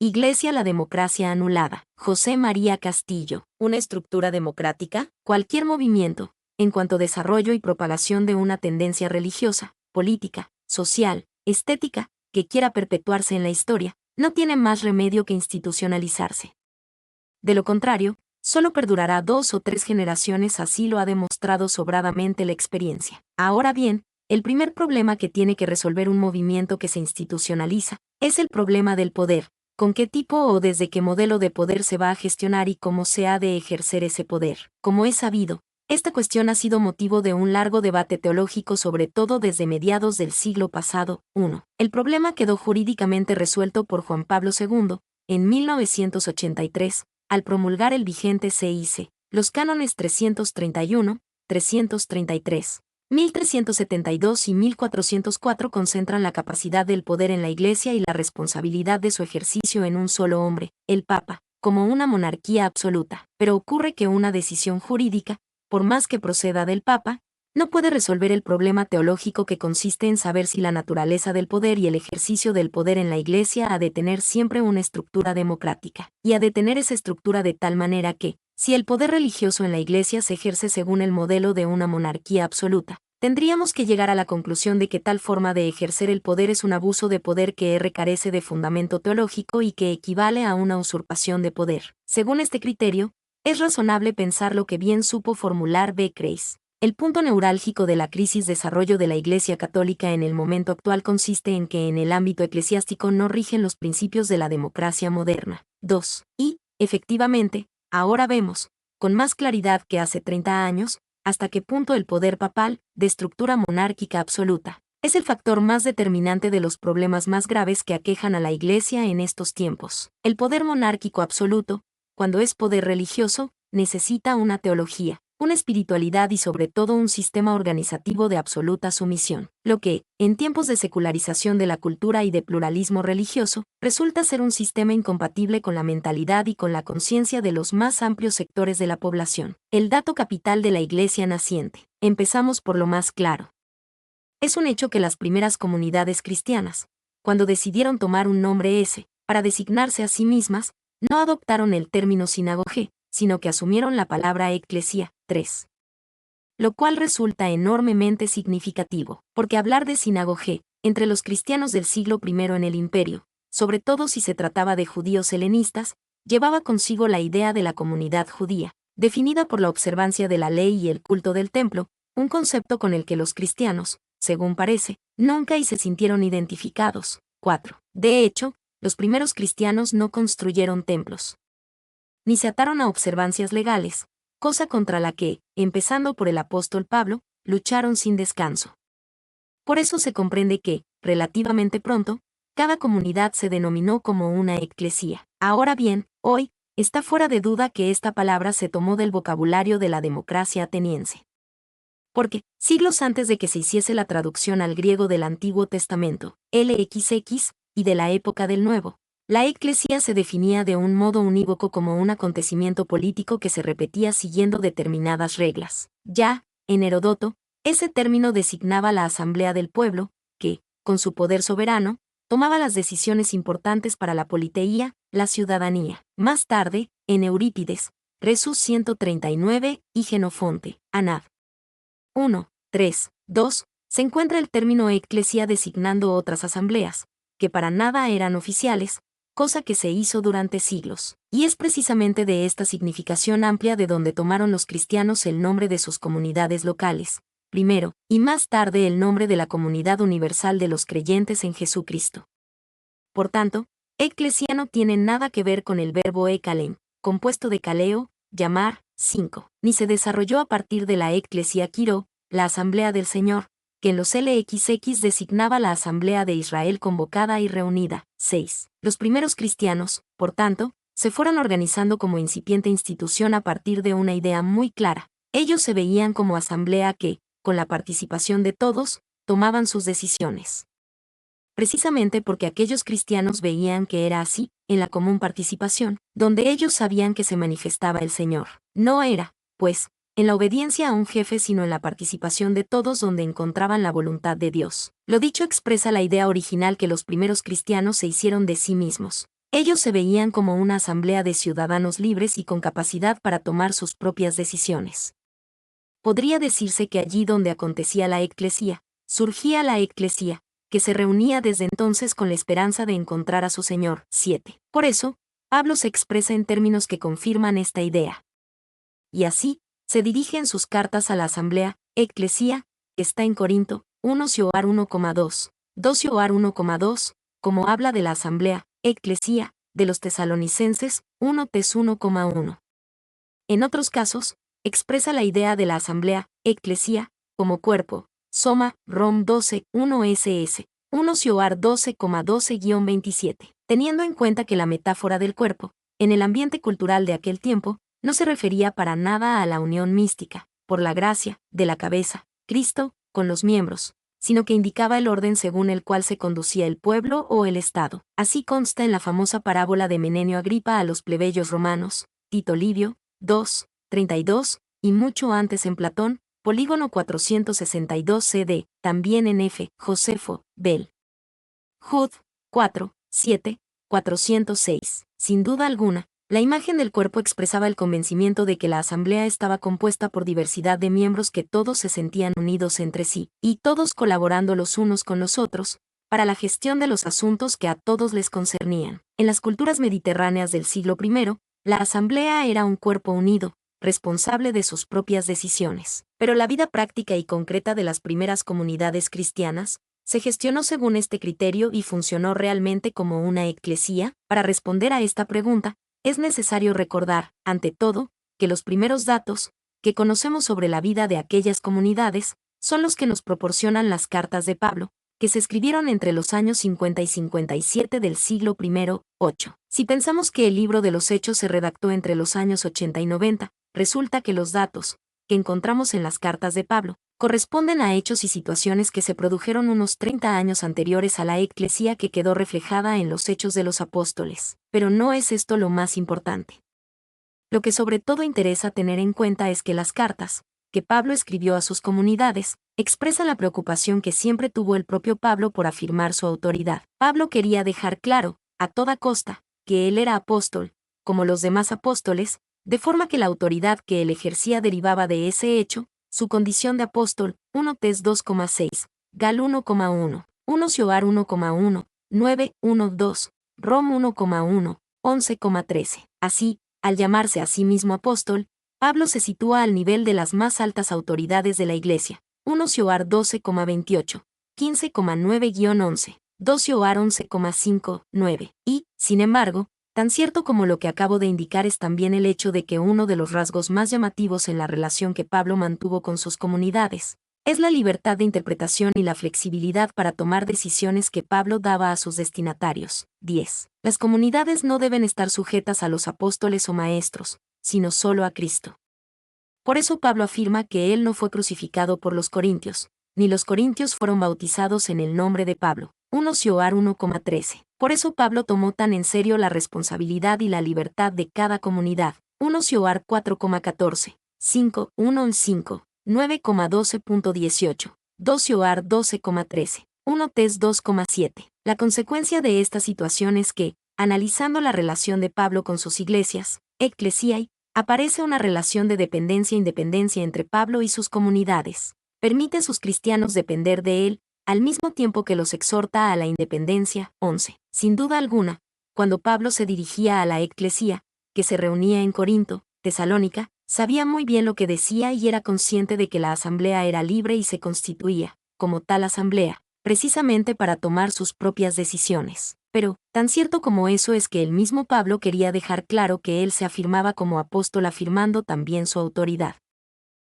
Iglesia la democracia anulada. José María Castillo. ¿Una estructura democrática? Cualquier movimiento, en cuanto a desarrollo y propagación de una tendencia religiosa, política, social, estética, que quiera perpetuarse en la historia, no tiene más remedio que institucionalizarse. De lo contrario, solo perdurará 2 o 3 generaciones, así lo ha demostrado sobradamente la experiencia. Ahora bien, el primer problema que tiene que resolver un movimiento que se institucionaliza es el problema del poder. ¿Con qué tipo o desde qué modelo de poder se va a gestionar y cómo se ha de ejercer ese poder? Como es sabido, esta cuestión ha sido motivo de un largo debate teológico, sobre todo desde mediados del siglo pasado. 1. El problema quedó jurídicamente resuelto por Juan Pablo II, en 1983, al promulgar el vigente CIC, los cánones 331, 333. 1372 y 1404 concentran la capacidad del poder en la Iglesia y la responsabilidad de su ejercicio en un solo hombre, el Papa, como una monarquía absoluta. Pero ocurre que una decisión jurídica, por más que proceda del Papa, no puede resolver el problema teológico que consiste en saber si la naturaleza del poder y el ejercicio del poder en la Iglesia ha de tener siempre una estructura democrática, y ha de tener esa estructura de tal manera que, si el poder religioso en la Iglesia se ejerce según el modelo de una monarquía absoluta, tendríamos que llegar a la conclusión de que tal forma de ejercer el poder es un abuso de poder que carece de fundamento teológico y que equivale a una usurpación de poder. Según este criterio, es razonable pensar lo que bien supo formular B. Kreis. El punto neurálgico de la crisis desarrollo de la Iglesia Católica en el momento actual consiste en que en el ámbito eclesiástico no rigen los principios de la democracia moderna. 2. Y, efectivamente, ahora vemos, con más claridad que hace 30 años, hasta qué punto el poder papal, de estructura monárquica absoluta, es el factor más determinante de los problemas más graves que aquejan a la Iglesia en estos tiempos. El poder monárquico absoluto, cuando es poder religioso, necesita una teología, una espiritualidad y sobre todo un sistema organizativo de absoluta sumisión, lo que, en tiempos de secularización de la cultura y de pluralismo religioso, resulta ser un sistema incompatible con la mentalidad y con la conciencia de los más amplios sectores de la población. El dato capital de la Iglesia naciente. Empezamos por lo más claro. Es un hecho que las primeras comunidades cristianas, cuando decidieron tomar un nombre para designarse a sí mismas, no adoptaron el término sinagoge, sino que asumieron la palabra eclesia. 3. Lo cual resulta enormemente significativo, porque hablar de sinagoge, entre los cristianos del siglo I en el imperio, sobre todo si se trataba de judíos helenistas, llevaba consigo la idea de la comunidad judía, definida por la observancia de la ley y el culto del templo, un concepto con el que los cristianos, según parece, nunca se sintieron identificados. 4. De hecho, los primeros cristianos no construyeron templos, ni se ataron a observancias legales, cosa contra la que, empezando por el apóstol Pablo, lucharon sin descanso. Por eso se comprende que, relativamente pronto, cada comunidad se denominó como una eclesía. Ahora bien, hoy, está fuera de duda que esta palabra se tomó del vocabulario de la democracia ateniense. Porque, siglos antes de que se hiciese la traducción al griego del Antiguo Testamento, LXX, y de la época del Nuevo, la eclesía se definía de un modo unívoco como un acontecimiento político que se repetía siguiendo determinadas reglas. Ya, en Heródoto, ese término designaba la asamblea del pueblo, que, con su poder soberano, tomaba las decisiones importantes para la politeía, la ciudadanía. Más tarde, en Eurípides, Resus 139 y Genofonte, Anad 1, 3, 2, se encuentra el término eclesia designando otras asambleas, que para nada eran oficiales, cosa que se hizo durante siglos. Y es precisamente de esta significación amplia de donde tomaron los cristianos el nombre de sus comunidades locales, primero, y más tarde el nombre de la comunidad universal de los creyentes en Jesucristo. Por tanto, eclesia no tiene nada que ver con el verbo ekalen, compuesto de kaleo, llamar, 5, ni se desarrolló a partir de la eclesia Quiro, la asamblea del Señor, que en los LXX designaba la asamblea de Israel convocada y reunida. 6. Los primeros cristianos, por tanto, se fueron organizando como incipiente institución a partir de una idea muy clara. Ellos se veían como asamblea que, con la participación de todos, tomaban sus decisiones. Precisamente porque aquellos cristianos veían que era así, en la común participación, donde ellos sabían que se manifestaba el Señor. No era, pues, en la obediencia a un jefe sino en la participación de todos donde encontraban la voluntad de Dios. Lo dicho expresa la idea original que los primeros cristianos se hicieron de sí mismos. Ellos se veían como una asamblea de ciudadanos libres y con capacidad para tomar sus propias decisiones. Podría decirse que allí donde acontecía la eclesía, surgía la eclesía, que se reunía desde entonces con la esperanza de encontrar a su Señor. 7. Por eso, Pablo se expresa en términos que confirman esta idea. Y así, se dirige en sus cartas a la asamblea, eclesía, que está en Corinto, 1 Sioar 1,2, 2 Sioar 1,2, como habla de la asamblea, eclesía, de los tesalonicenses, 1 Tes 1,1. En otros casos, expresa la idea de la asamblea, eclesía, como cuerpo, Soma, Rom 12, 1 SS, 1 Sioar 12,12-27, teniendo en cuenta que la metáfora del cuerpo, en el ambiente cultural de aquel tiempo, no se refería para nada a la unión mística, por la gracia, de la cabeza, Cristo, con los miembros, sino que indicaba el orden según el cual se conducía el pueblo o el Estado. Así consta en la famosa parábola de Menenio Agripa a los plebeyos romanos, Tito Livio, 2, 32, y mucho antes en Platón, Polígono 462 CD, también en F. Josefo, Bell. Hood, 4, 7, 406. Sin duda alguna, la imagen del cuerpo expresaba el convencimiento de que la asamblea estaba compuesta por diversidad de miembros que todos se sentían unidos entre sí, y todos colaborando los unos con los otros, para la gestión de los asuntos que a todos les concernían. En las culturas mediterráneas del siglo I, la asamblea era un cuerpo unido, responsable de sus propias decisiones. Pero la vida práctica y concreta de las primeras comunidades cristianas se gestionó según este criterio y funcionó realmente como una eclesía. Para responder a esta pregunta, es necesario recordar, ante todo, que los primeros datos que conocemos sobre la vida de aquellas comunidades son los que nos proporcionan las cartas de Pablo, que se escribieron entre los años 50 y 57 del siglo I, 8. Si pensamos que el libro de los Hechos se redactó entre los años 80 y 90, resulta que los datos que encontramos en las cartas de Pablo corresponden a hechos y situaciones que se produjeron unos 30 años anteriores a la eclesía que quedó reflejada en los Hechos de los Apóstoles. Pero no es esto lo más importante. Lo que sobre todo interesa tener en cuenta es que las cartas que Pablo escribió a sus comunidades expresan la preocupación que siempre tuvo el propio Pablo por afirmar su autoridad. Pablo quería dejar claro, a toda costa, que él era apóstol, como los demás apóstoles, de forma que la autoridad que él ejercía derivaba de ese hecho, su condición de apóstol, 1 Tes 2,6, Gal 1,1, 1 Sioar 1,1, 9, 1, 2, Rom 1,1, 11,13. Así, al llamarse a sí mismo apóstol, Pablo se sitúa al nivel de las más altas autoridades de la Iglesia, 1 Sioar 12,28, 15,9-11, 2 Sioar 11,5, 9, y, sin embargo, tan cierto como lo que acabo de indicar es también el hecho de que uno de los rasgos más llamativos en la relación que Pablo mantuvo con sus comunidades es la libertad de interpretación y la flexibilidad para tomar decisiones que Pablo daba a sus destinatarios. 10. Las comunidades no deben estar sujetas a los apóstoles o maestros, sino solo a Cristo. Por eso Pablo afirma que él no fue crucificado por los corintios, ni los corintios fueron bautizados en el nombre de Pablo. 1 Sioar 1,13. Por eso Pablo tomó tan en serio la responsabilidad y la libertad de cada comunidad. 1 Sioar 4,14. 5, 1 5, 9,12.18. 2 Sioar 12,13. 1 Tes 2,7. La consecuencia de esta situación es que, analizando la relación de Pablo con sus iglesias, eclesiai, aparece una relación de dependencia-independencia entre Pablo y sus comunidades. Permite a sus cristianos depender de él, al mismo tiempo que los exhorta a la independencia. 11. Sin duda alguna, cuando Pablo se dirigía a la eclesía, que se reunía en Corinto, Tesalónica, sabía muy bien lo que decía y era consciente de que la asamblea era libre y se constituía, como tal asamblea, precisamente para tomar sus propias decisiones. Pero, tan cierto como eso es que el mismo Pablo quería dejar claro que él se afirmaba como apóstol afirmando también su autoridad.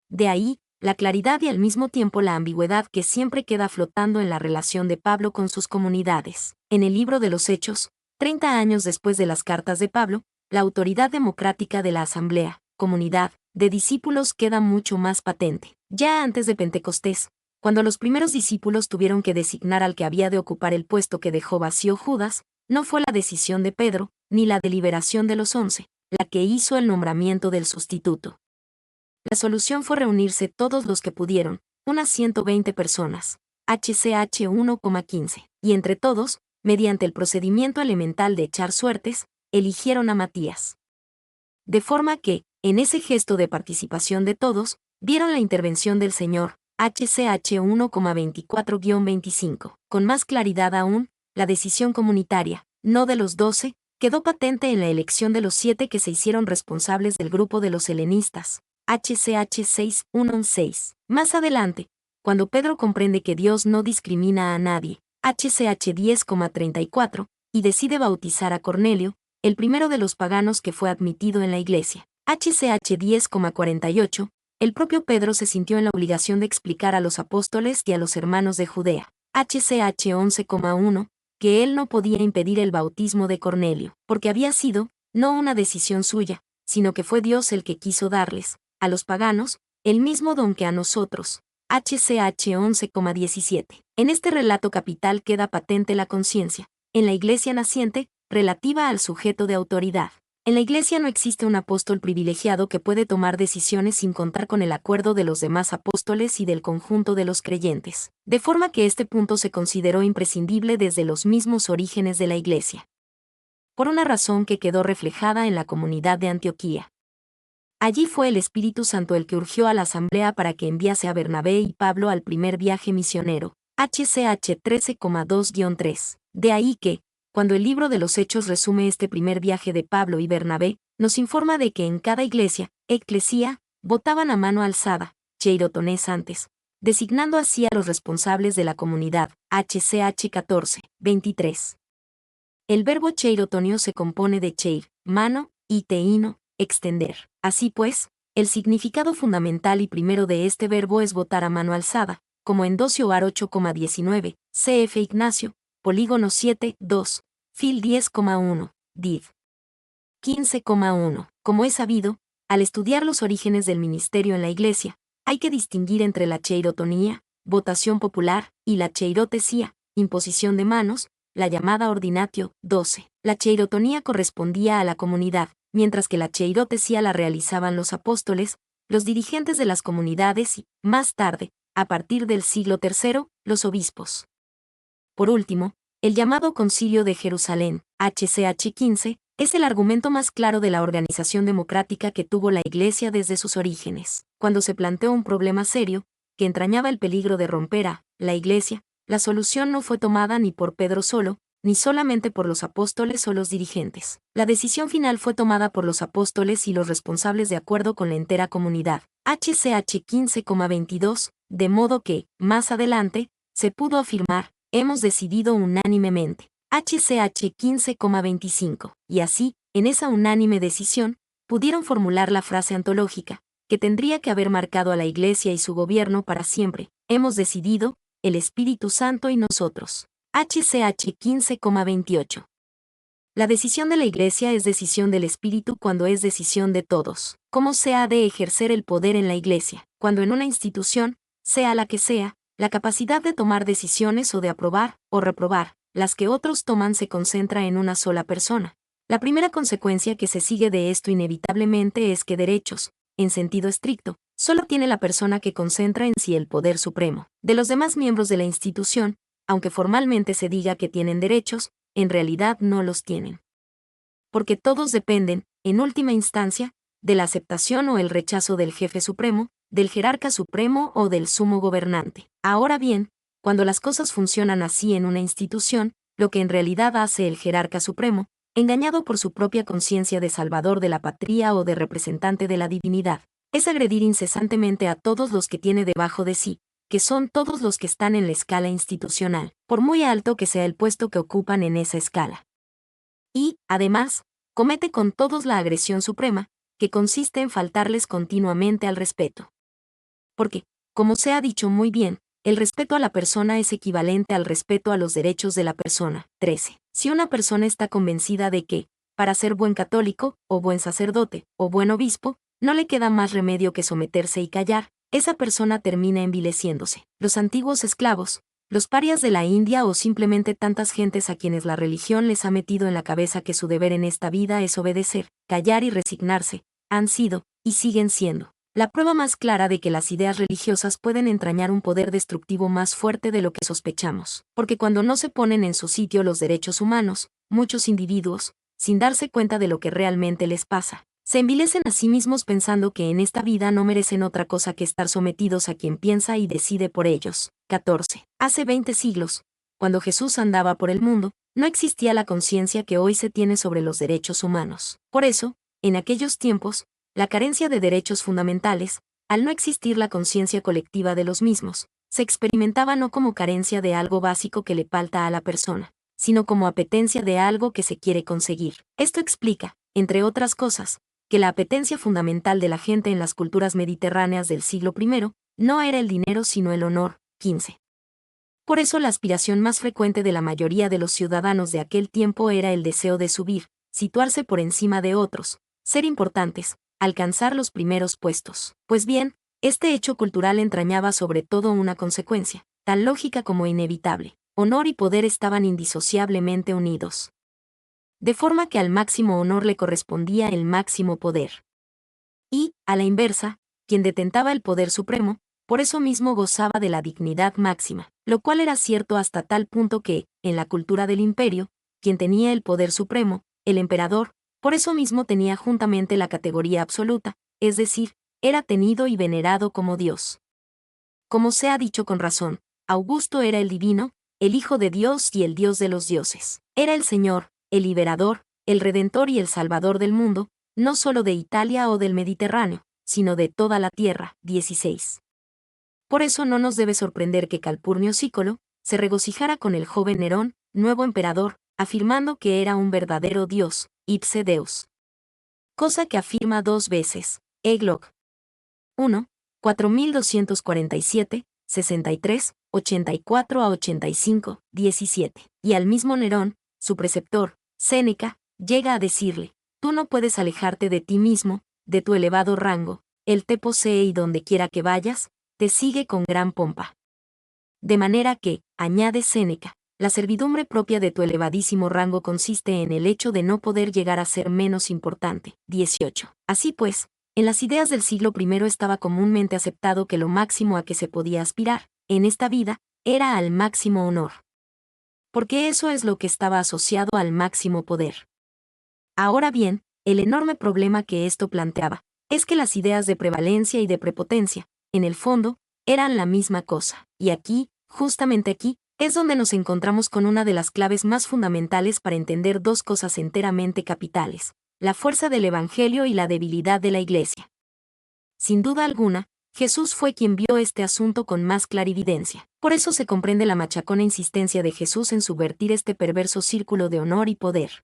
De ahí, la claridad y al mismo tiempo la ambigüedad que siempre queda flotando en la relación de Pablo con sus comunidades. En el libro de los Hechos, 30 años después de las cartas de Pablo, la autoridad democrática de la asamblea, comunidad, de discípulos queda mucho más patente. Ya antes de Pentecostés, cuando los primeros discípulos tuvieron que designar al que había de ocupar el puesto que dejó vacío Judas, no fue la decisión de Pedro, ni la deliberación de los 11, la que hizo el nombramiento del sustituto. La solución fue reunirse todos los que pudieron, unas 120 personas, HCH 1,15, y entre todos, mediante el procedimiento elemental de echar suertes, eligieron a Matías. De forma que, en ese gesto de participación de todos, vieron la intervención del señor HCH 1,24-25. Con más claridad aún, la decisión comunitaria, no de los 12, quedó patente en la elección de los 7 que se hicieron responsables del grupo de los helenistas, HCH 6,1-6. Más adelante, cuando Pedro comprende que Dios no discrimina a nadie, HCH 10,34, y decide bautizar a Cornelio, el primero de los paganos que fue admitido en la iglesia, HCH 10,48, el propio Pedro se sintió en la obligación de explicar a los apóstoles y a los hermanos de Judea, HCH 11,1, que él no podía impedir el bautismo de Cornelio, porque había sido, no una decisión suya, sino que fue Dios el que quiso darles, a los paganos, el mismo don que a nosotros, HCH 11,17. En este relato capital queda patente la conciencia, en la iglesia naciente, relativa al sujeto de autoridad. En la iglesia no existe un apóstol privilegiado que puede tomar decisiones sin contar con el acuerdo de los demás apóstoles y del conjunto de los creyentes, de forma que este punto se consideró imprescindible desde los mismos orígenes de la iglesia. Por una razón que quedó reflejada en la comunidad de Antioquía. Allí fue el Espíritu Santo el que urgió a la asamblea para que enviase a Bernabé y Pablo al primer viaje misionero, HCH 13,2-3. De ahí que, cuando el libro de los Hechos resume este primer viaje de Pablo y Bernabé, nos informa de que en cada iglesia, eclesía, votaban a mano alzada, cheirotonés antes, designando así a los responsables de la comunidad, HCH 14,23. El verbo cheirotonio se compone de cheir, mano, y teino, extender. Así pues, el significado fundamental y primero de este verbo es votar a mano alzada, como en Docio Ar 8,19, CF Ignacio, Polígono 7,2, Fil 10,1, Div. 15,1. Como es sabido, al estudiar los orígenes del ministerio en la Iglesia, hay que distinguir entre la cheirotonía, votación popular, y la cheirotesía, imposición de manos, la llamada ordinatio, 12. La cheirotonía correspondía a la comunidad, mientras que la cheirotesía la realizaban los apóstoles, los dirigentes de las comunidades y, más tarde, a partir del siglo III, los obispos. Por último, el llamado Concilio de Jerusalén, HCH 15, es el argumento más claro de la organización democrática que tuvo la Iglesia desde sus orígenes. Cuando se planteó un problema serio, que entrañaba el peligro de romper a la Iglesia, la solución no fue tomada ni por Pedro solo, ni solamente por los apóstoles o los dirigentes. La decisión final fue tomada por los apóstoles y los responsables de acuerdo con la entera comunidad, HCH 15,22, de modo que, más adelante, se pudo afirmar, hemos decidido unánimemente, HCH 15,25, y así, en esa unánime decisión, pudieron formular la frase antológica, que tendría que haber marcado a la Iglesia y su gobierno para siempre, hemos decidido, el Espíritu Santo y nosotros. HCH 15,28. La decisión de la Iglesia es decisión del Espíritu cuando es decisión de todos. ¿Cómo se ha de ejercer el poder en la Iglesia? Cuando en una institución, sea la que sea, la capacidad de tomar decisiones o de aprobar o reprobar, las que otros toman se concentra en una sola persona. La primera consecuencia que se sigue de esto inevitablemente es que derechos, en sentido estricto, solo tiene la persona que concentra en sí el poder supremo. De los demás miembros de la institución, aunque formalmente se diga que tienen derechos, en realidad no los tienen. Porque todos dependen, en última instancia, de la aceptación o el rechazo del jefe supremo, del jerarca supremo o del sumo gobernante. Ahora bien, cuando las cosas funcionan así en una institución, lo que en realidad hace el jerarca supremo, engañado por su propia conciencia de salvador de la patria o de representante de la divinidad, es agredir incesantemente a todos los que tiene debajo de sí, que son todos los que están en la escala institucional, por muy alto que sea el puesto que ocupan en esa escala. Y, además, comete con todos la agresión suprema, que consiste en faltarles continuamente al respeto. Porque, como se ha dicho muy bien, el respeto a la persona es equivalente al respeto a los derechos de la persona. 13. Si una persona está convencida de que, para ser buen católico, o buen sacerdote, o buen obispo, no le queda más remedio que someterse y callar, esa persona termina envileciéndose. Los antiguos esclavos, los parias de la India o simplemente tantas gentes a quienes la religión les ha metido en la cabeza que su deber en esta vida es obedecer, callar y resignarse, han sido, y siguen siendo, La prueba más clara de que las ideas religiosas pueden entrañar un poder destructivo más fuerte de lo que sospechamos, porque cuando no se ponen en su sitio los derechos humanos, muchos individuos, sin darse cuenta de lo que realmente les pasa, se envilecen a sí mismos pensando que en esta vida no merecen otra cosa que estar sometidos a quien piensa y decide por ellos. 14. Hace 20 siglos, cuando Jesús andaba por el mundo, no existía la conciencia que hoy se tiene sobre los derechos humanos. Por eso, en aquellos tiempos, la carencia de derechos fundamentales, al no existir la conciencia colectiva de los mismos, se experimentaba no como carencia de algo básico que le falta a la persona, sino como apetencia de algo que se quiere conseguir. Esto explica, entre otras cosas, que la apetencia fundamental de la gente en las culturas mediterráneas del siglo I no era el dinero sino el honor. 15. Por eso la aspiración más frecuente de la mayoría de los ciudadanos de aquel tiempo era el deseo de subir, situarse por encima de otros, ser importantes, alcanzar los primeros puestos. Pues bien, este hecho cultural entrañaba sobre todo una consecuencia, tan lógica como inevitable: honor y poder estaban indisociablemente unidos. De forma que al máximo honor le correspondía el máximo poder. Y, a la inversa, quien detentaba el poder supremo, por eso mismo gozaba de la dignidad máxima, lo cual era cierto hasta tal punto que, en la cultura del imperio, quien tenía el poder supremo, el emperador, por eso mismo tenía juntamente la categoría absoluta, es decir, era tenido y venerado como Dios. Como se ha dicho con razón, Augusto era el divino, el Hijo de Dios y el Dios de los dioses. Era el Señor, el liberador, el redentor y el salvador del mundo, no solo de Italia o del Mediterráneo, sino de toda la tierra. 16. Por eso no nos debe sorprender que Calpurnio Sícolo se regocijara con el joven Nerón, nuevo emperador, afirmando que era un verdadero dios, ipse Deus. Cosa que afirma dos veces, Eglog. 1. 4247, 63, 84 a 85, 17. Y al mismo Nerón, su preceptor, Séneca, llega a decirle: tú no puedes alejarte de ti mismo, de tu elevado rango, él te posee y donde quiera que vayas, te sigue con gran pompa. De manera que, añade Séneca, la servidumbre propia de tu elevadísimo rango consiste en el hecho de no poder llegar a ser menos importante. 18. Así pues, en las ideas del siglo I estaba comúnmente aceptado que lo máximo a que se podía aspirar, en esta vida, era al máximo honor. Porque eso es lo que estaba asociado al máximo poder. Ahora bien, el enorme problema que esto planteaba, es que las ideas de prevalencia y de prepotencia, en el fondo, eran la misma cosa. Y aquí, justamente aquí, es donde nos encontramos con una de las claves más fundamentales para entender dos cosas enteramente capitales: la fuerza del Evangelio y la debilidad de la Iglesia. Sin duda alguna, Jesús fue quien vio este asunto con más clarividencia. Por eso se comprende la machacona insistencia de Jesús en subvertir este perverso círculo de honor y poder.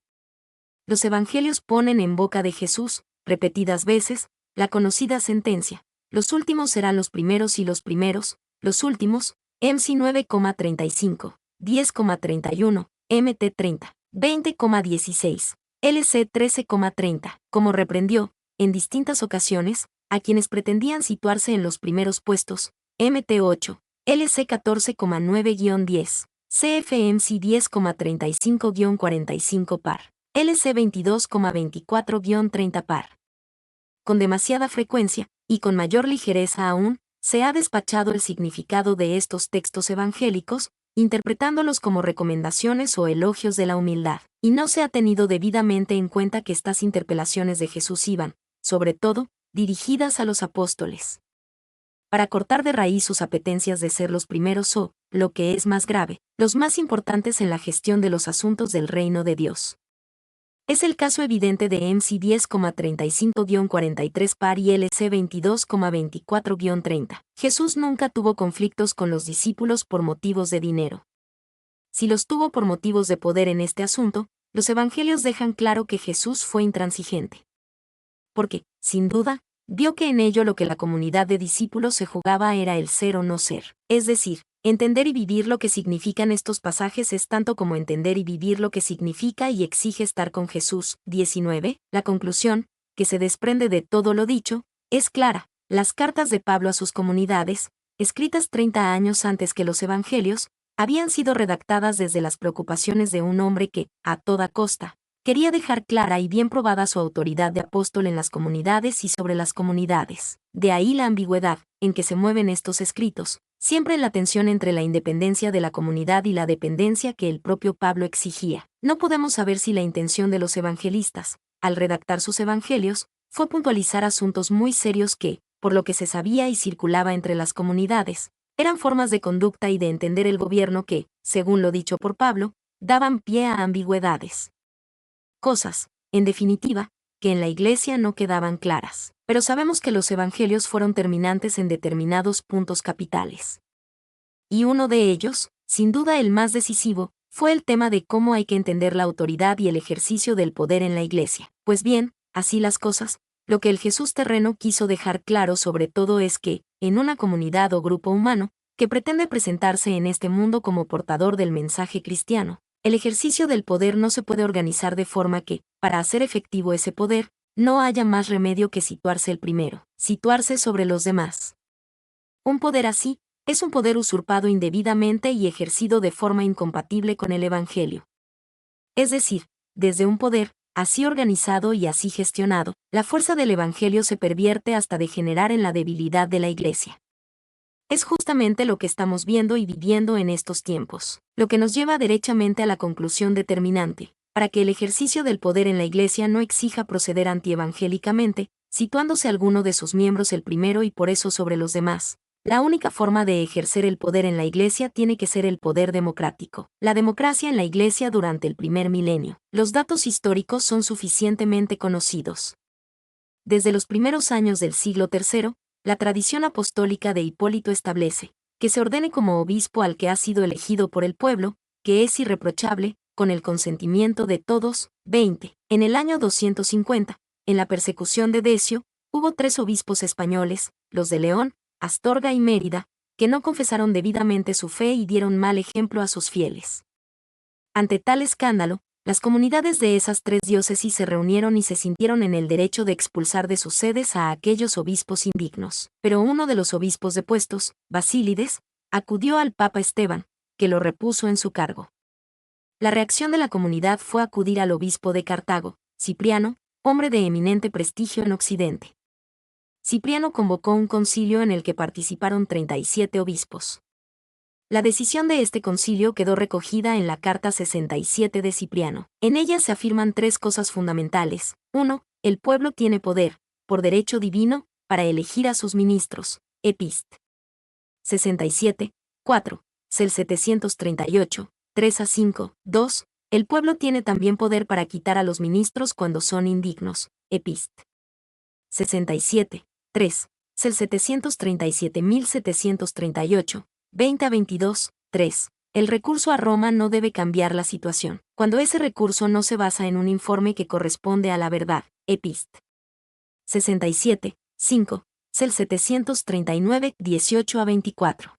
Los evangelios ponen en boca de Jesús, repetidas veces, la conocida sentencia: los últimos serán los primeros y los primeros, los últimos. MC 9,35, 10,31, MT 30, 20,16, LC 13,30, como reprendió, en distintas ocasiones, a quienes pretendían situarse en los primeros puestos, MT 8, LC 14,9-10, CFMC 10,35-45 par, LC 22,24-30 par. Con demasiada frecuencia, y con mayor ligereza aún, se ha despachado el significado de estos textos evangélicos, interpretándolos como recomendaciones o elogios de la humildad, y no se ha tenido debidamente en cuenta que estas interpelaciones de Jesús iban, sobre todo, dirigidas a los apóstoles. Para cortar de raíz sus apetencias de ser los primeros o, lo que es más grave, los más importantes en la gestión de los asuntos del reino de Dios. Es el caso evidente de MC 10,35-43 par y LC 22,24-30. Jesús nunca tuvo conflictos con los discípulos por motivos de dinero. Si los tuvo por motivos de poder en este asunto, los evangelios dejan claro que Jesús fue intransigente. Porque, sin duda, vio que en ello lo que la comunidad de discípulos se jugaba era el ser o no ser. Es decir, entender y vivir lo que significan estos pasajes es tanto como entender y vivir lo que significa y exige estar con Jesús. 19. La conclusión, que se desprende de todo lo dicho, es clara. Las cartas de Pablo a sus comunidades, escritas 30 años antes que los evangelios, habían sido redactadas desde las preocupaciones de un hombre que, a toda costa, Quería dejar clara y bien probada su autoridad de apóstol en las comunidades y sobre las comunidades. De ahí la ambigüedad en que se mueven estos escritos, siempre la tensión entre la independencia de la comunidad y la dependencia que el propio Pablo exigía. No podemos saber si la intención de los evangelistas, al redactar sus evangelios, fue puntualizar asuntos muy serios que, por lo que se sabía y circulaba entre las comunidades, eran formas de conducta y de entender el gobierno que, según lo dicho por Pablo, daban pie a ambigüedades. Cosas, en definitiva, que en la Iglesia no quedaban claras. Pero sabemos que los evangelios fueron terminantes en determinados puntos capitales. Y uno de ellos, sin duda el más decisivo, fue el tema de cómo hay que entender la autoridad y el ejercicio del poder en la Iglesia. Pues bien, así las cosas, lo que el Jesús terreno quiso dejar claro sobre todo es que, en una comunidad o grupo humano, que pretende presentarse en este mundo como portador del mensaje cristiano, el ejercicio del poder no se puede organizar de forma que, para hacer efectivo ese poder, no haya más remedio que situarse el primero, situarse sobre los demás. Un poder así, es un poder usurpado indebidamente y ejercido de forma incompatible con el Evangelio. Es decir, desde un poder, así organizado y así gestionado, la fuerza del Evangelio se pervierte hasta degenerar en la debilidad de la Iglesia. Es justamente lo que estamos viendo y viviendo en estos tiempos, lo que nos lleva derechamente a la conclusión determinante, para que el ejercicio del poder en la Iglesia no exija proceder antievangélicamente, situándose alguno de sus miembros el primero y por eso sobre los demás. La única forma de ejercer el poder en la Iglesia tiene que ser el poder democrático. La democracia en la Iglesia durante el primer milenio. Los datos históricos son suficientemente conocidos. Desde los primeros años del siglo III, la tradición apostólica de Hipólito establece que se ordene como obispo al que ha sido elegido por el pueblo, que es irreprochable, con el consentimiento de todos. 20. En el año 250, en la persecución de Decio, hubo 3 obispos españoles, los de León, Astorga y Mérida, que no confesaron debidamente su fe y dieron mal ejemplo a sus fieles. Ante tal escándalo, las comunidades de esas 3 diócesis se reunieron y se sintieron en el derecho de expulsar de sus sedes a aquellos obispos indignos. Pero uno de los obispos depuestos, Basílides, acudió al Papa Esteban, que lo repuso en su cargo. La reacción de la comunidad fue acudir al obispo de Cartago, Cipriano, hombre de eminente prestigio en Occidente. Cipriano convocó un concilio en el que participaron 37 obispos. La decisión de este concilio quedó recogida en la Carta 67 de Cipriano. En ella se afirman 3 cosas fundamentales. 1. El pueblo tiene poder, por derecho divino, para elegir a sus ministros. Epist. 67. 4. Cel 738, 3-5. 2. El pueblo tiene también poder para quitar a los ministros cuando son indignos. Epist. 67. 3. Cel 737.738. 20-22, 3. El recurso a Roma no debe cambiar la situación, cuando ese recurso no se basa en un informe que corresponde a la verdad. Epist. 67, 5. Cel 739, 18-24.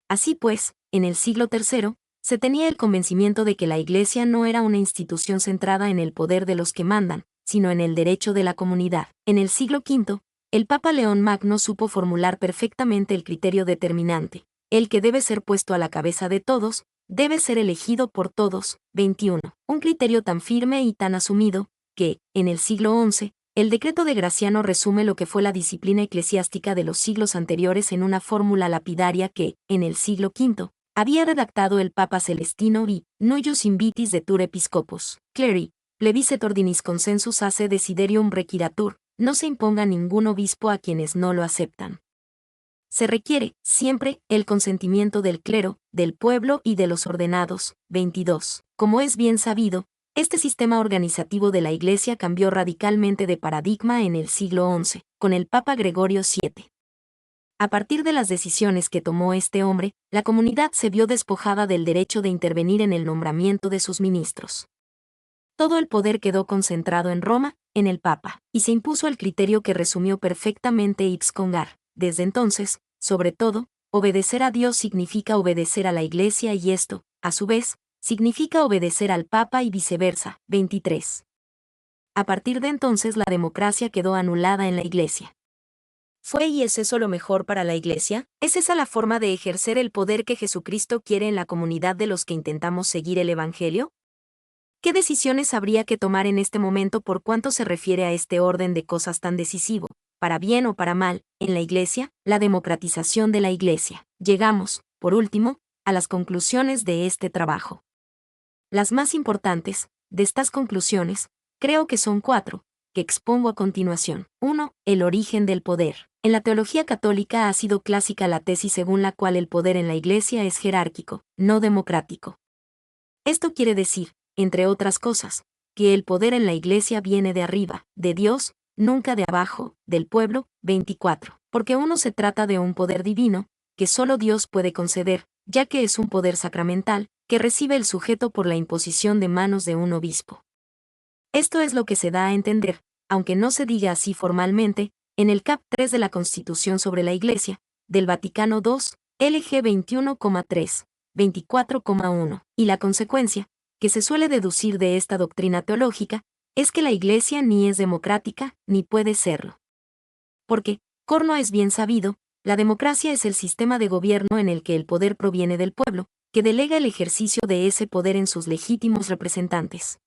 Así pues, en el siglo III, se tenía el convencimiento de que la Iglesia no era una institución centrada en el poder de los que mandan, sino en el derecho de la comunidad. En el siglo V, el Papa León Magno supo formular perfectamente el criterio determinante. El que debe ser puesto a la cabeza de todos, debe ser elegido por todos. 21. Un criterio tan firme y tan asumido, que, en el siglo XI, el decreto de Graciano resume lo que fue la disciplina eclesiástica de los siglos anteriores en una fórmula lapidaria que, en el siglo V, había redactado el Papa Celestino V. Nullus invitis detur episcopus, cleri, plebiscit ordinis consensus ace desiderium requiratur, no se imponga ningún obispo a quienes no lo aceptan. Se requiere, siempre, el consentimiento del clero, del pueblo y de los ordenados. 22. Como es bien sabido, este sistema organizativo de la Iglesia cambió radicalmente de paradigma en el siglo XI, con el Papa Gregorio VII. A partir de las decisiones que tomó este hombre, la comunidad se vio despojada del derecho de intervenir en el nombramiento de sus ministros. Todo el poder quedó concentrado en Roma, en el Papa, y se impuso el criterio que resumió perfectamente Yves Congar. Desde entonces, sobre todo, obedecer a Dios significa obedecer a la Iglesia y esto, a su vez, significa obedecer al Papa y viceversa. 23. A partir de entonces la democracia quedó anulada en la Iglesia. ¿Fue y es eso lo mejor para la Iglesia? ¿Es esa la forma de ejercer el poder que Jesucristo quiere en la comunidad de los que intentamos seguir el Evangelio? ¿Qué decisiones habría que tomar en este momento por cuanto se refiere a este orden de cosas tan decisivo, para bien o para mal, en la Iglesia? La democratización de la Iglesia. Llegamos, por último, a las conclusiones de este trabajo. Las más importantes, de estas conclusiones, creo que son 4, que expongo a continuación. 1. El origen del poder. En la teología católica ha sido clásica la tesis según la cual el poder en la Iglesia es jerárquico, no democrático. Esto quiere decir, entre otras cosas, que el poder en la Iglesia viene de arriba, de Dios, nunca de abajo, del pueblo. 24. Porque uno se trata de un poder divino, que solo Dios puede conceder, ya que es un poder sacramental, que recibe el sujeto por la imposición de manos de un obispo. Esto es lo que se da a entender, aunque no se diga así formalmente, en el cap. 3 de la Constitución sobre la Iglesia, del Vaticano II, LG 21,3, 24,1, y la consecuencia, que se suele deducir de esta doctrina teológica, es que la Iglesia ni es democrática, ni puede serlo. Porque, corno es bien sabido, la democracia es el sistema de gobierno en el que el poder proviene del pueblo, que delega el ejercicio de ese poder en sus legítimos representantes.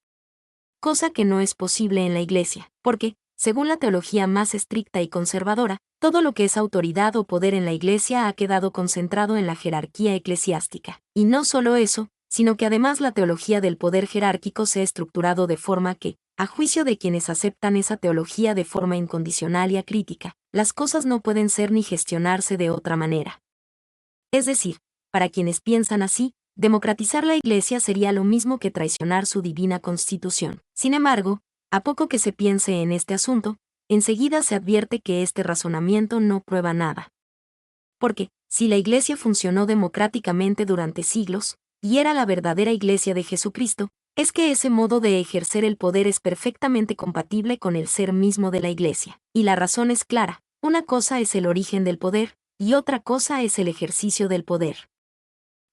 Cosa que no es posible en la Iglesia, porque, según la teología más estricta y conservadora, todo lo que es autoridad o poder en la Iglesia ha quedado concentrado en la jerarquía eclesiástica. Y no solo eso, sino que además la teología del poder jerárquico se ha estructurado de forma que, a juicio de quienes aceptan esa teología de forma incondicional y acrítica, las cosas no pueden ser ni gestionarse de otra manera. Es decir, para quienes piensan así, democratizar la Iglesia sería lo mismo que traicionar su divina constitución. Sin embargo, a poco que se piense en este asunto, enseguida se advierte que este razonamiento no prueba nada. Porque, si la Iglesia funcionó democráticamente durante siglos, y era la verdadera Iglesia de Jesucristo, es que ese modo de ejercer el poder es perfectamente compatible con el ser mismo de la Iglesia. Y la razón es clara, una cosa es el origen del poder, y otra cosa es el ejercicio del poder.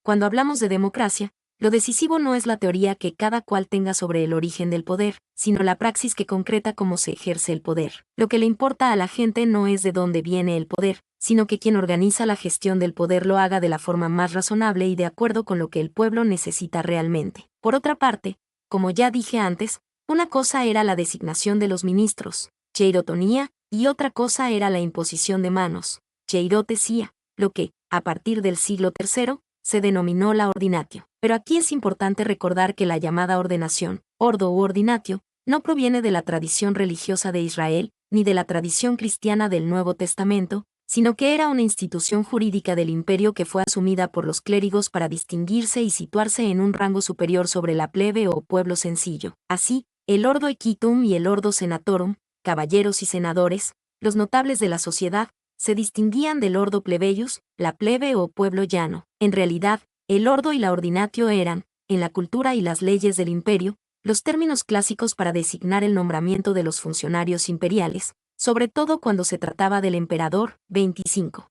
Cuando hablamos de democracia, lo decisivo no es la teoría que cada cual tenga sobre el origen del poder, sino la praxis que concreta cómo se ejerce el poder. Lo que le importa a la gente no es de dónde viene el poder, sino que quien organiza la gestión del poder lo haga de la forma más razonable y de acuerdo con lo que el pueblo necesita realmente. Por otra parte, como ya dije antes, una cosa era la designación de los ministros, cheirotonía, y otra cosa era la imposición de manos, cheirotesía, lo que, a partir del siglo III, se denominó la ordinatio. Pero aquí es importante recordar que la llamada ordenación, ordo u ordinatio, no proviene de la tradición religiosa de Israel, ni de la tradición cristiana del Nuevo Testamento, sino que era una institución jurídica del imperio que fue asumida por los clérigos para distinguirse y situarse en un rango superior sobre la plebe o pueblo sencillo. Así, el ordo equitum y el ordo senatorum, caballeros y senadores, los notables de la sociedad, se distinguían del ordo plebeius, la plebe o pueblo llano. En realidad, el ordo y la ordinatio eran, en la cultura y las leyes del imperio, los términos clásicos para designar el nombramiento de los funcionarios imperiales, sobre todo cuando se trataba del emperador. 25.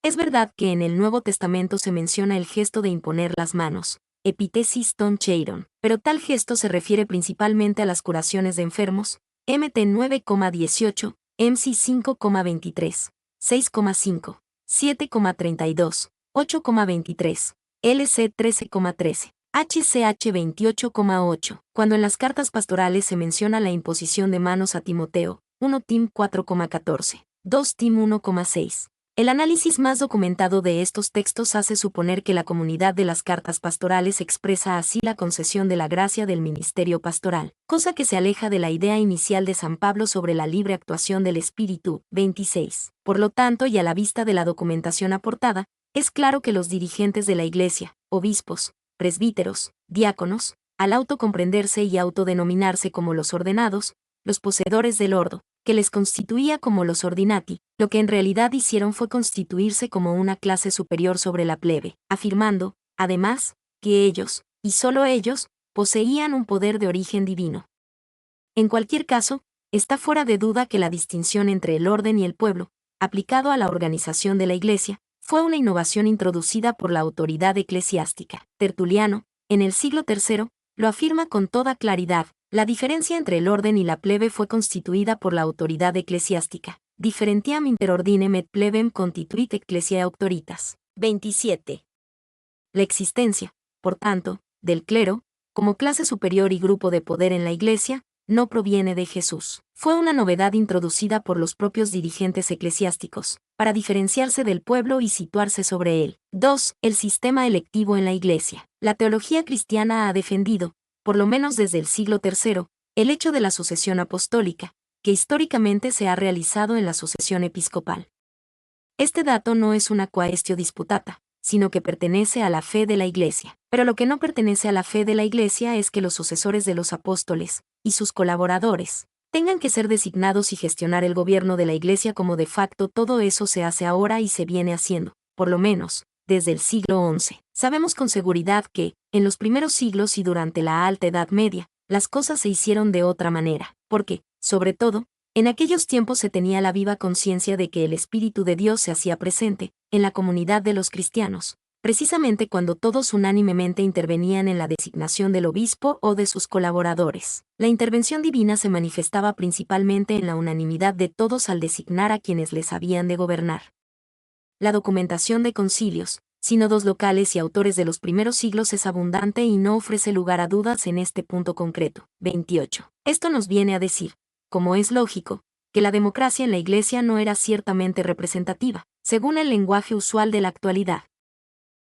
Es verdad que en el Nuevo Testamento se menciona el gesto de imponer las manos, epitesis ton cheiron, pero tal gesto se refiere principalmente a las curaciones de enfermos, MT 9,18, MC 5,23, 6,5, 7,32, 8,23, LC 13,13, HCH 28,8. Cuando en las cartas pastorales se menciona la imposición de manos a Timoteo, 1 Tim 4,14, 2 Tim 1,6. El análisis más documentado de estos textos hace suponer que la comunidad de las cartas pastorales expresa así la concesión de la gracia del ministerio pastoral, cosa que se aleja de la idea inicial de San Pablo sobre la libre actuación del Espíritu. 26. Por lo tanto, y a la vista de la documentación aportada, es claro que los dirigentes de la Iglesia, obispos, presbíteros, diáconos, al autocomprenderse y autodenominarse como los ordenados, los poseedores del ordo, que les constituía como los ordinati, lo que en realidad hicieron fue constituirse como una clase superior sobre la plebe, afirmando, además, que ellos, y solo ellos, poseían un poder de origen divino. En cualquier caso, está fuera de duda que la distinción entre el orden y el pueblo, aplicado a la organización de la Iglesia, fue una innovación introducida por la autoridad eclesiástica. Tertuliano, en el siglo III, lo afirma con toda claridad. La diferencia entre el orden y la plebe fue constituida por la autoridad eclesiástica. Differentiam inter ordinem et plebem constituit ecclesiae auctoritas. 27. La existencia, por tanto, del clero, como clase superior y grupo de poder en la Iglesia, no proviene de Jesús. Fue una novedad introducida por los propios dirigentes eclesiásticos, para diferenciarse del pueblo y situarse sobre él. 2. El sistema electivo en la Iglesia. La teología cristiana ha defendido, por lo menos desde el siglo III, el hecho de la sucesión apostólica, que históricamente se ha realizado en la sucesión episcopal. Este dato no es una quaestio disputata, sino que pertenece a la fe de la Iglesia. Pero lo que no pertenece a la fe de la Iglesia es que los sucesores de los apóstoles, y sus colaboradores, tengan que ser designados y gestionar el gobierno de la Iglesia como de facto. Todo eso se hace ahora y se viene haciendo, por lo menos, desde el siglo XI. Sabemos con seguridad que, en los primeros siglos y durante la Alta Edad Media, las cosas se hicieron de otra manera, porque, sobre todo, en aquellos tiempos se tenía la viva conciencia de que el Espíritu de Dios se hacía presente, en la comunidad de los cristianos, precisamente cuando todos unánimemente intervenían en la designación del obispo o de sus colaboradores. La intervención divina se manifestaba principalmente en la unanimidad de todos al designar a quienes les habían de gobernar. La documentación de concilios, sínodos locales y autores de los primeros siglos es abundante y no ofrece lugar a dudas en este punto concreto. 28. Esto nos viene a decir, como es lógico, que la democracia en la Iglesia no era ciertamente representativa, según el lenguaje usual de la actualidad.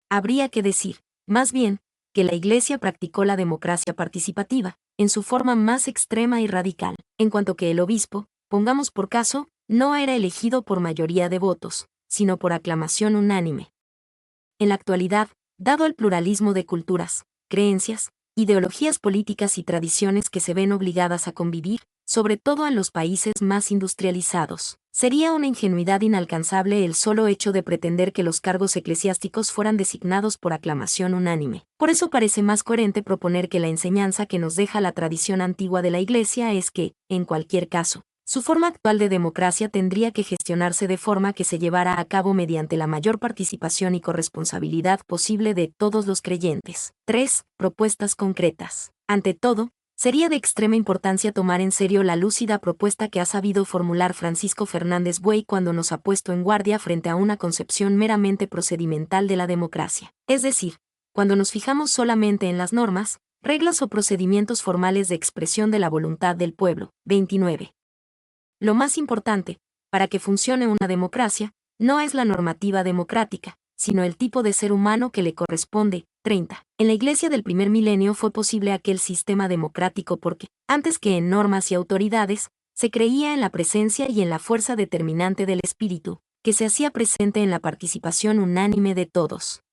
Habría que decir, más bien, que la Iglesia practicó la democracia participativa, en su forma más extrema y radical, en cuanto que el obispo, pongamos por caso, no era elegido por mayoría de votos, sino por aclamación unánime. En la actualidad, dado el pluralismo de culturas, creencias, ideologías políticas y tradiciones que se ven obligadas a convivir, sobre todo en los países más industrializados, sería una ingenuidad inalcanzable el solo hecho de pretender que los cargos eclesiásticos fueran designados por aclamación unánime. Por eso parece más coherente proponer que la enseñanza que nos deja la tradición antigua de la Iglesia es que, en cualquier caso, su forma actual de democracia tendría que gestionarse de forma que se llevara a cabo mediante la mayor participación y corresponsabilidad posible de todos los creyentes. 3. Propuestas concretas. Ante todo, sería de extrema importancia tomar en serio la lúcida propuesta que ha sabido formular Francisco Fernández Buey cuando nos ha puesto en guardia frente a una concepción meramente procedimental de la democracia. Es decir, cuando nos fijamos solamente en las normas, reglas o procedimientos formales de expresión de la voluntad del pueblo. 29. Lo más importante, para que funcione una democracia, no es la normativa democrática, sino el tipo de ser humano que le corresponde. 30. En la Iglesia del primer milenio fue posible aquel sistema democrático porque, antes que en normas y autoridades, se creía en la presencia y en la fuerza determinante del Espíritu, que se hacía presente en la participación unánime de todos.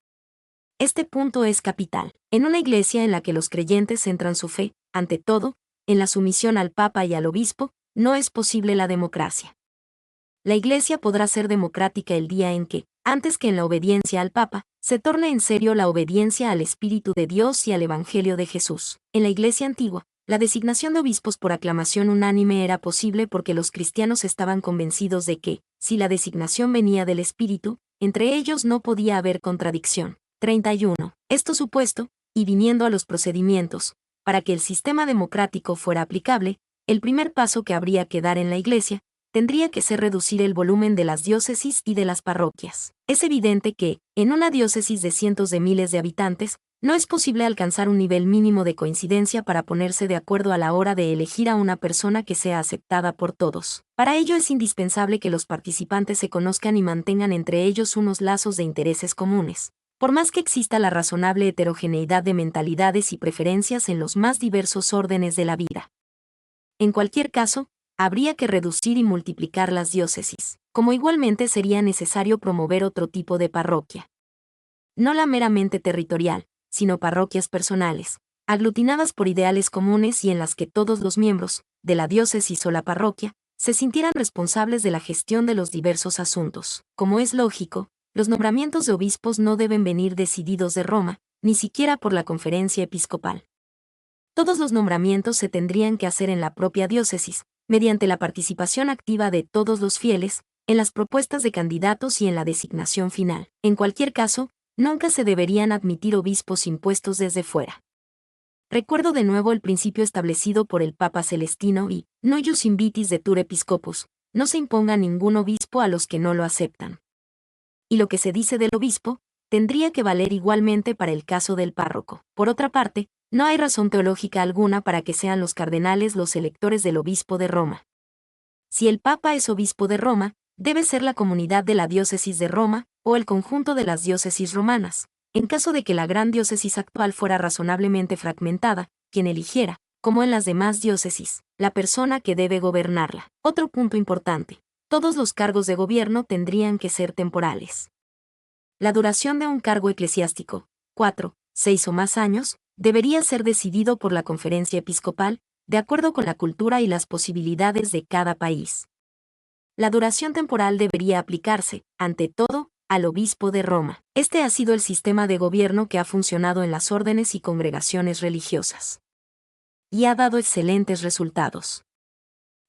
Este punto es capital. En una Iglesia en la que los creyentes centran su fe, ante todo, en la sumisión al Papa y al Obispo, no es posible la democracia. La Iglesia podrá ser democrática el día en que, antes que en la obediencia al Papa, se torne en serio la obediencia al Espíritu de Dios y al Evangelio de Jesús. En la Iglesia antigua, la designación de obispos por aclamación unánime era posible porque los cristianos estaban convencidos de que, si la designación venía del Espíritu, entre ellos no podía haber contradicción. 31. Esto supuesto, y viniendo a los procedimientos, para que el sistema democrático fuera aplicable, el primer paso que habría que dar en la Iglesia tendría que ser reducir el volumen de las diócesis y de las parroquias. Es evidente que, en una diócesis de cientos de miles de habitantes, no es posible alcanzar un nivel mínimo de coincidencia para ponerse de acuerdo a la hora de elegir a una persona que sea aceptada por todos. Para ello es indispensable que los participantes se conozcan y mantengan entre ellos unos lazos de intereses comunes. Por más que exista la razonable heterogeneidad de mentalidades y preferencias en los más diversos órdenes de la vida. En cualquier caso, habría que reducir y multiplicar las diócesis, como igualmente sería necesario promover otro tipo de parroquia. No la meramente territorial, sino parroquias personales, aglutinadas por ideales comunes y en las que todos los miembros, de la diócesis o la parroquia, se sintieran responsables de la gestión de los diversos asuntos. Como es lógico, los nombramientos de obispos no deben venir decididos de Roma, ni siquiera por la conferencia episcopal. Todos los nombramientos se tendrían que hacer en la propia diócesis, mediante la participación activa de todos los fieles, en las propuestas de candidatos y en la designación final. En cualquier caso, nunca se deberían admitir obispos impuestos desde fuera. Recuerdo de nuevo el principio establecido por el Papa Celestino y, no ius invitis detur episcopus, no se imponga ningún obispo a los que no lo aceptan. Y lo que se dice del obispo, tendría que valer igualmente para el caso del párroco. Por otra parte, No hay razón teológica alguna para que sean los cardenales los electores del obispo de Roma. Si el Papa es obispo de Roma, debe ser la comunidad de la diócesis de Roma, o el conjunto de las diócesis romanas. En caso de que la gran diócesis actual fuera razonablemente fragmentada, quien eligiera, como en las demás diócesis, la persona que debe gobernarla. Otro punto importante: todos los cargos de gobierno tendrían que ser temporales. La duración de un cargo eclesiástico, 4, 6 o más años, debería ser decidido por la conferencia episcopal, de acuerdo con la cultura y las posibilidades de cada país. La duración temporal debería aplicarse, ante todo, al obispo de Roma. Este ha sido el sistema de gobierno que ha funcionado en las órdenes y congregaciones religiosas. Y ha dado excelentes resultados.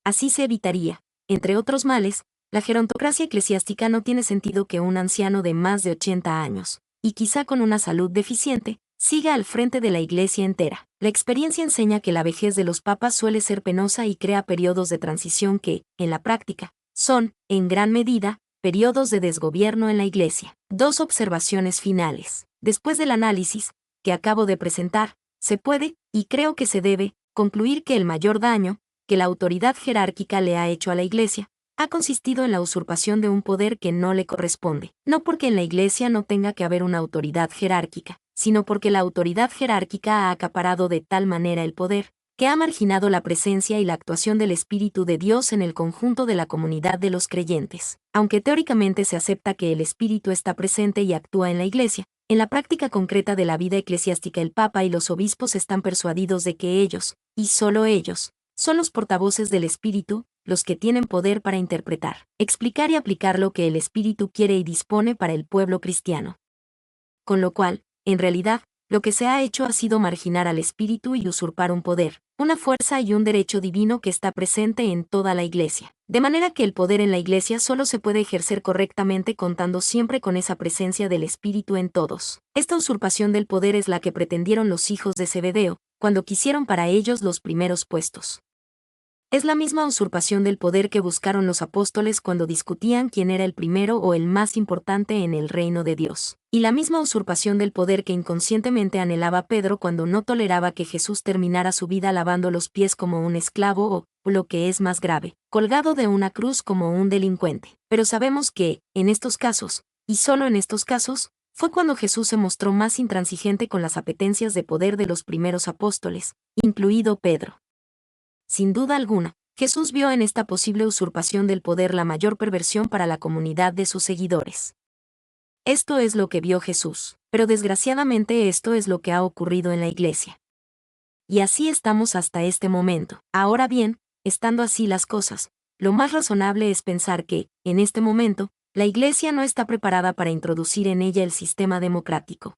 Así se evitaría, entre otros males, la gerontocracia eclesiástica. No tiene sentido que un anciano de más de 80 años, y quizá con una salud deficiente, siga al frente de la Iglesia entera. La experiencia enseña que la vejez de los papas suele ser penosa y crea periodos de transición que, en la práctica, son, en gran medida, periodos de desgobierno en la Iglesia. Dos observaciones finales. Después del análisis, que acabo de presentar, se puede, y creo que se debe, concluir que el mayor daño que la autoridad jerárquica le ha hecho a la Iglesia ha consistido en la usurpación de un poder que no le corresponde. No porque en la Iglesia no tenga que haber una autoridad jerárquica, sino porque la autoridad jerárquica ha acaparado de tal manera el poder, que ha marginado la presencia y la actuación del Espíritu de Dios en el conjunto de la comunidad de los creyentes. Aunque teóricamente se acepta que el Espíritu está presente y actúa en la Iglesia, en la práctica concreta de la vida eclesiástica el Papa y los obispos están persuadidos de que ellos, y solo ellos, son los portavoces del Espíritu, los que tienen poder para interpretar, explicar y aplicar lo que el Espíritu quiere y dispone para el pueblo cristiano. Con lo cual, en realidad, lo que se ha hecho ha sido marginar al Espíritu y usurpar un poder, una fuerza y un derecho divino que está presente en toda la Iglesia. De manera que el poder en la Iglesia solo se puede ejercer correctamente contando siempre con esa presencia del Espíritu en todos. Esta usurpación del poder es la que pretendieron los hijos de Zebedeo, cuando quisieron para ellos los primeros puestos. Es la misma usurpación del poder que buscaron los apóstoles cuando discutían quién era el primero o el más importante en el reino de Dios. Y la misma usurpación del poder que inconscientemente anhelaba Pedro cuando no toleraba que Jesús terminara su vida lavando los pies como un esclavo o, lo que es más grave, colgado de una cruz como un delincuente. Pero sabemos que, en estos casos, y solo en estos casos, fue cuando Jesús se mostró más intransigente con las apetencias de poder de los primeros apóstoles, incluido Pedro. Sin duda alguna, Jesús vio en esta posible usurpación del poder la mayor perversión para la comunidad de sus seguidores. Esto es lo que vio Jesús, pero desgraciadamente esto es lo que ha ocurrido en la Iglesia. Y así estamos hasta este momento. Ahora bien, estando así las cosas, lo más razonable es pensar que, en este momento, la Iglesia no está preparada para introducir en ella el sistema democrático.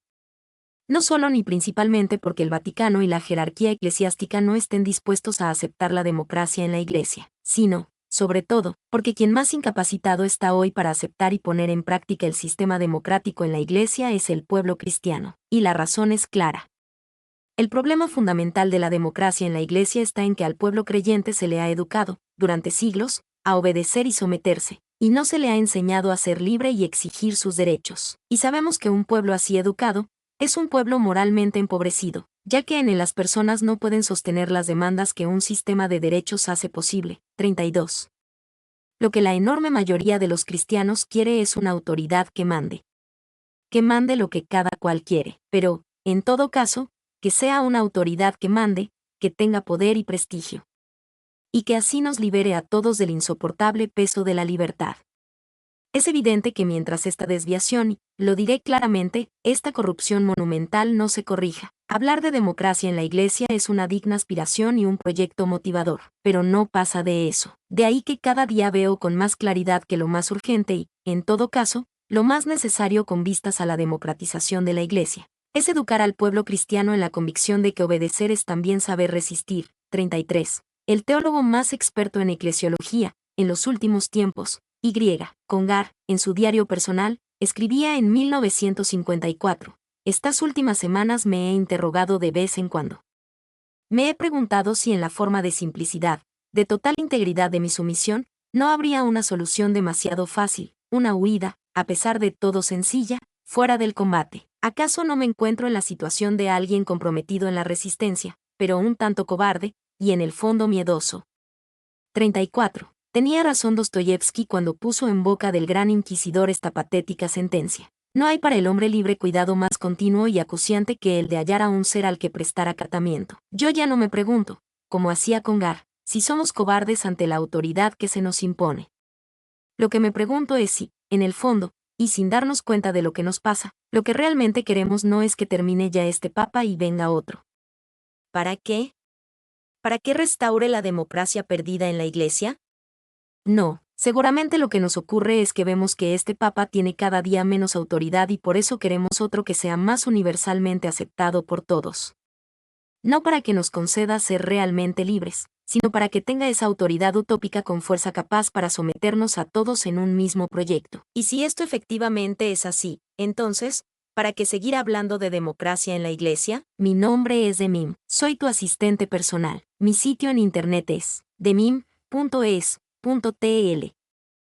No solo ni principalmente porque el Vaticano y la jerarquía eclesiástica no estén dispuestos a aceptar la democracia en la Iglesia, sino, sobre todo, porque quien más incapacitado está hoy para aceptar y poner en práctica el sistema democrático en la Iglesia es el pueblo cristiano. Y la razón es clara. El problema fundamental de la democracia en la Iglesia está en que al pueblo creyente se le ha educado, durante siglos, a obedecer y someterse, y no se le ha enseñado a ser libre y exigir sus derechos. Y sabemos que un pueblo así educado es un pueblo moralmente empobrecido, ya que en él las personas no pueden sostener las demandas que un sistema de derechos hace posible. 32. Lo que la enorme mayoría de los cristianos quiere es una autoridad que mande. Que mande lo que cada cual quiere, pero, en todo caso, que sea una autoridad que mande, que tenga poder y prestigio. Y que así nos libere a todos del insoportable peso de la libertad. Es evidente que mientras esta desviación, y, lo diré claramente, esta corrupción monumental no se corrija, hablar de democracia en la Iglesia es una digna aspiración y un proyecto motivador, pero no pasa de eso. De ahí que cada día veo con más claridad que lo más urgente y, en todo caso, lo más necesario con vistas a la democratización de la Iglesia, es educar al pueblo cristiano en la convicción de que obedecer es también saber resistir. 33. El teólogo más experto en eclesiología, en los últimos tiempos, Y. Congar, en su diario personal, escribía en 1954, estas últimas semanas me he interrogado de vez en cuando. Me he preguntado si en la forma de simplicidad, de total integridad de mi sumisión, no habría una solución demasiado fácil, una huida, a pesar de todo sencilla, fuera del combate. ¿Acaso no me encuentro en la situación de alguien comprometido en la resistencia, pero un tanto cobarde, y en el fondo miedoso? 34. Tenía razón Dostoyevsky cuando puso en boca del gran inquisidor esta patética sentencia. No hay para el hombre libre cuidado más continuo y acuciante que el de hallar a un ser al que prestar acatamiento. Yo ya no me pregunto, como hacía Congar, si somos cobardes ante la autoridad que se nos impone. Lo que me pregunto es si, en el fondo, y sin darnos cuenta de lo que nos pasa, lo que realmente queremos no es que termine ya este papa y venga otro. ¿Para qué? ¿Para qué restaure la democracia perdida en la Iglesia? No, seguramente lo que nos ocurre es que vemos que este papa tiene cada día menos autoridad y por eso queremos otro que sea más universalmente aceptado por todos. No para que nos conceda ser realmente libres, sino para que tenga esa autoridad utópica con fuerza capaz para someternos a todos en un mismo proyecto. Y si esto efectivamente es así, entonces, ¿para qué seguir hablando de democracia en la Iglesia? Mi nombre es Demim, soy tu asistente personal. Mi sitio en internet es demim.es.tl.